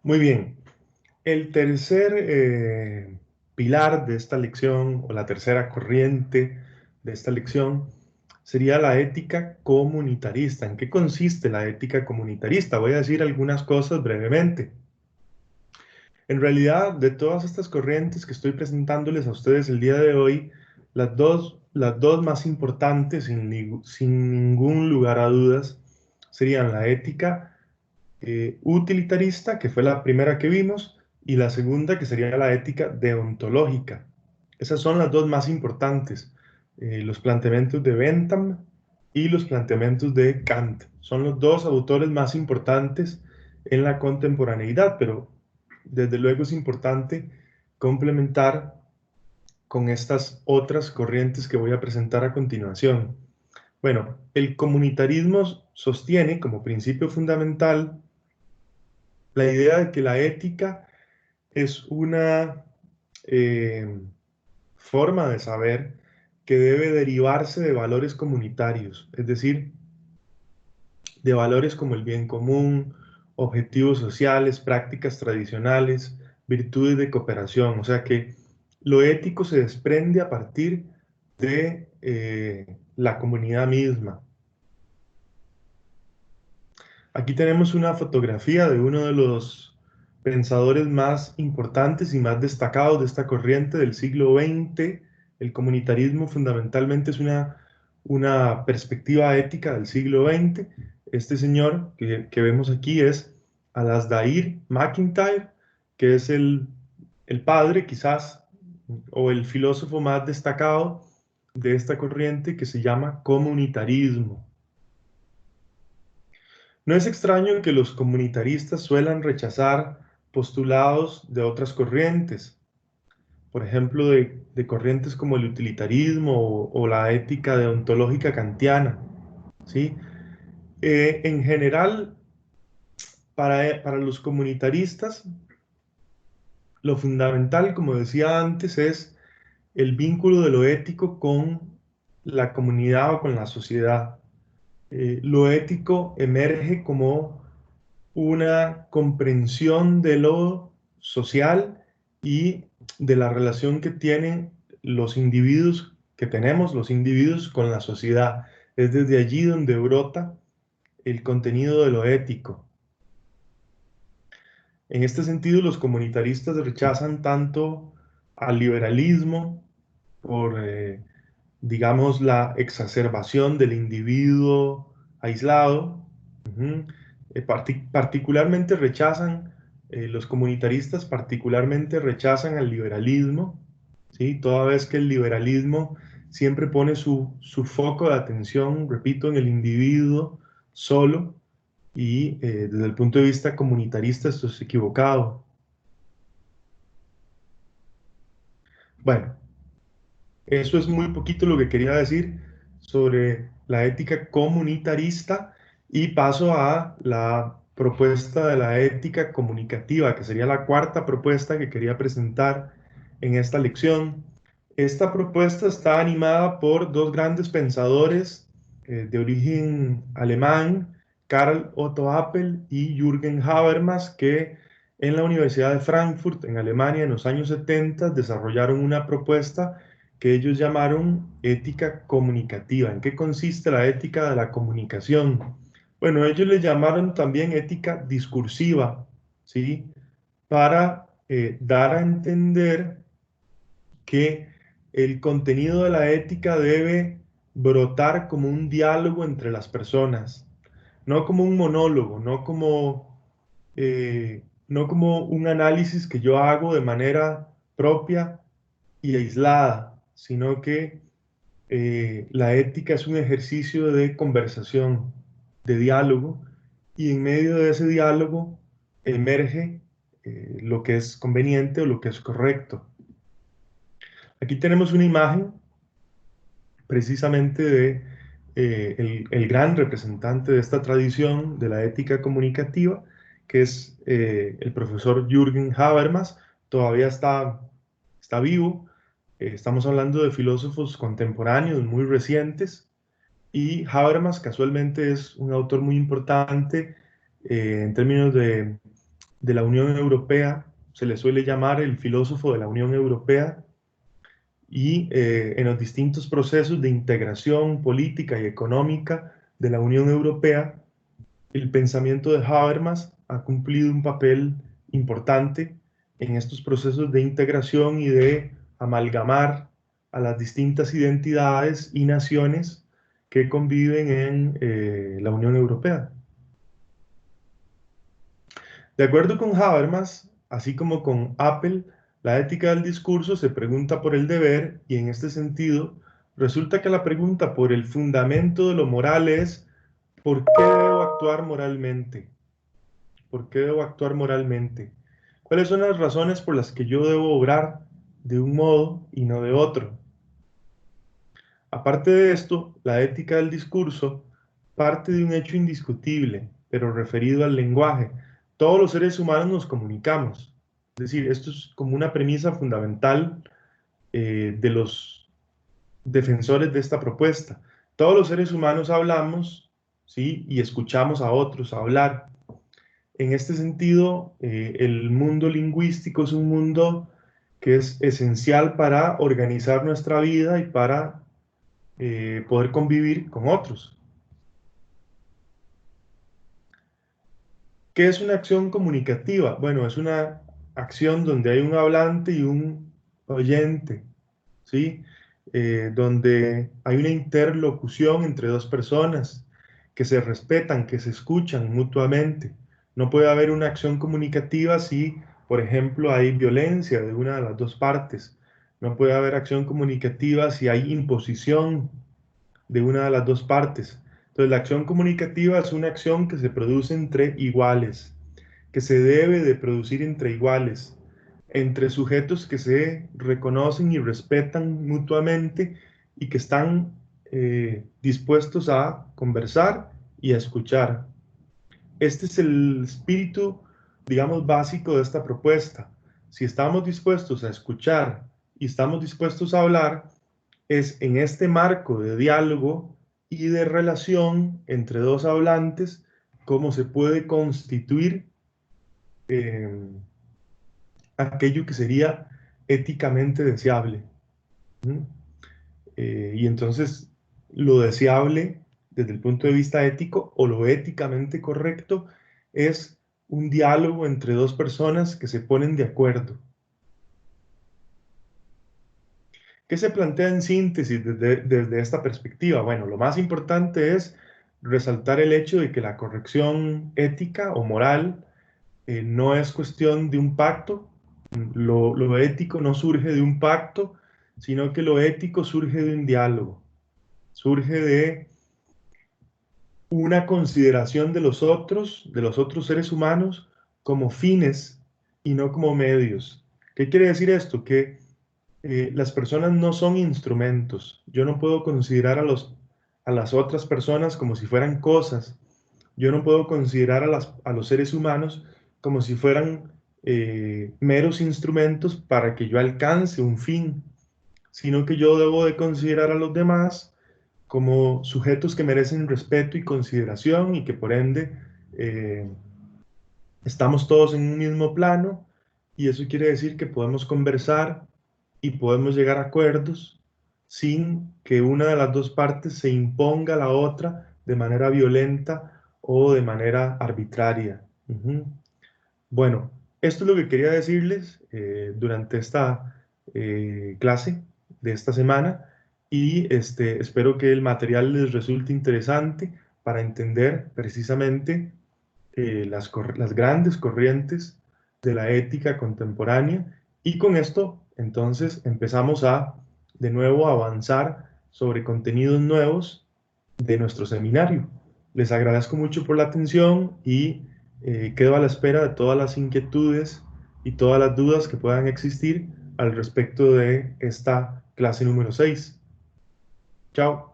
Muy bien. El tercer pilar de esta lección, o la tercera corriente de esta lección, sería la ética comunitarista. ¿En qué consiste la ética comunitarista? Voy a decir algunas cosas brevemente. En realidad, de todas estas corrientes que estoy presentándoles a ustedes el día de hoy, las dos más importantes, sin ningún lugar a dudas, serían la ética utilitarista, que fue la primera que vimos, y la segunda, que sería la ética deontológica. Esas son las dos más importantes, los planteamientos de Bentham y los planteamientos de Kant. Son los dos autores más importantes en la contemporaneidad, pero desde luego es importante complementar con estas otras corrientes que voy a presentar a continuación. Bueno, el comunitarismo sostiene como principio fundamental la idea de que la ética es una eh, forma de saber que debe derivarse de valores comunitarios, es decir, de valores como el bien común, objetivos sociales, prácticas tradicionales, virtudes de cooperación. O sea que lo ético se desprende a partir de la comunidad misma. Aquí tenemos una fotografía de uno de los pensadores más importantes y más destacados de esta corriente del siglo XX. El comunitarismo fundamentalmente es una perspectiva ética del siglo XX. Este señor que vemos aquí es Alasdair MacIntyre, que es el padre quizás o el filósofo más destacado de esta corriente que se llama comunitarismo. No es extraño que los comunitaristas suelan rechazar postulados de otras corrientes, por ejemplo, de corrientes como el utilitarismo o la ética deontológica kantiana, ¿sí? En general, para los comunitaristas, lo fundamental, como decía antes, es el vínculo de lo ético con la comunidad o con la sociedad. Lo ético emerge como una comprensión de lo social y de la relación que tienen los individuos que tenemos, los individuos con la sociedad. Es desde allí donde brota el contenido de lo ético. En este sentido, los comunitaristas rechazan tanto al liberalismo por, digamos, la exacerbación del individuo aislado. Ujú. Particularmente rechazan, los comunitaristas particularmente rechazan al liberalismo, ¿sí? Toda vez que el liberalismo siempre pone su foco de atención, repito, en el individuo solo y desde el punto de vista comunitarista esto es equivocado. Bueno, eso es muy poquito lo que quería decir sobre la ética comunitarista y paso a la propuesta de la ética comunicativa, que sería la cuarta propuesta que quería presentar en esta lección. Esta propuesta está animada por dos grandes pensadores de origen alemán, Karl Otto Appel y Jürgen Habermas, que en la Universidad de Frankfurt, en Alemania, en los años 70, desarrollaron una propuesta que ellos llamaron ética comunicativa. ¿En qué consiste la ética de la comunicación? Bueno, ellos le llamaron también ética discursiva, ¿sí? Para dar a entender que el contenido de la ética debe brotar como un diálogo entre las personas, no como un monólogo, no como un análisis que yo hago de manera propia y aislada, sino que la ética es un ejercicio de conversación, de diálogo, y en medio de ese diálogo emerge lo que es conveniente o lo que es correcto. Aquí tenemos una imagen precisamente de el gran representante de esta tradición de la ética comunicativa, que es el profesor Jürgen Habermas. Todavía está vivo. Estamos hablando de filósofos contemporáneos muy recientes y Habermas casualmente es un autor muy importante en términos de la Unión Europea, se le suele llamar el filósofo de la Unión Europea, y en los distintos procesos de integración política y económica de la Unión Europea, el pensamiento de Habermas ha cumplido un papel importante en estos procesos de integración y de amalgamar a las distintas identidades y naciones que conviven en la Unión Europea. De acuerdo con Habermas, así como con Apple, la ética del discurso se pregunta por el deber y en este sentido resulta que la pregunta por el fundamento de lo moral es ¿por qué debo actuar moralmente? ¿Por qué debo actuar moralmente? ¿Cuáles son las razones por las que yo debo obrar de un modo y no de otro? Aparte de esto, la ética del discurso parte de un hecho indiscutible, pero referido al lenguaje. Todos los seres humanos nos comunicamos. Es decir, esto es como una premisa fundamental de los defensores de esta propuesta. Todos los seres humanos hablamos, ¿sí? Y escuchamos a otros hablar. En este sentido, el mundo lingüístico es un mundo que es esencial para organizar nuestra vida y para poder convivir con otros. ¿Qué es una acción comunicativa? Bueno, es una acción donde hay un hablante y un oyente, ¿sí? Donde hay una interlocución entre dos personas que se respetan, que se escuchan mutuamente. No puede haber una acción comunicativa si, por ejemplo, hay violencia de una de las dos partes. No puede haber acción comunicativa si hay imposición de una de las dos partes. Entonces, la acción comunicativa es una acción que se produce entre iguales, que se debe de producir entre iguales, entre sujetos que se reconocen y respetan mutuamente y que están dispuestos a conversar y a escuchar. Este es el espíritu, digamos, básico de esta propuesta. Si estamos dispuestos a escuchar y estamos dispuestos a hablar, es en este marco de diálogo y de relación entre dos hablantes cómo se puede constituir eh, aquello que sería éticamente deseable. ¿Mm? Y entonces lo deseable desde el punto de vista ético o lo éticamente correcto es un diálogo entre dos personas que se ponen de acuerdo. ¿Qué se plantea en síntesis desde esta perspectiva? Bueno, lo más importante es resaltar el hecho de que la corrección ética o moral no es cuestión de un pacto, lo ético no surge de un pacto, sino que lo ético surge de un diálogo, surge de una consideración de los otros seres humanos, como fines y no como medios. ¿Qué quiere decir esto? Que las personas no son instrumentos. Yo no puedo considerar a las otras personas como si fueran cosas. Yo no puedo considerar a los seres humanos como si fueran meros instrumentos para que yo alcance un fin, sino que yo debo de considerar a los demás como sujetos que merecen respeto y consideración y que por ende eh, estamos todos en un mismo plano y eso quiere decir que podemos conversar y podemos llegar a acuerdos sin que una de las dos partes se imponga a la otra de manera violenta o de manera arbitraria. Ujú. Bueno, esto es lo que quería decirles durante esta clase de esta semana y espero que el material les resulte interesante para entender precisamente las grandes corrientes de la ética contemporánea y con esto entonces empezamos a de nuevo avanzar sobre contenidos nuevos de nuestro seminario. Les agradezco mucho por la atención y quedo a la espera de todas las inquietudes y todas las dudas que puedan existir al respecto de esta clase número 6. Chao.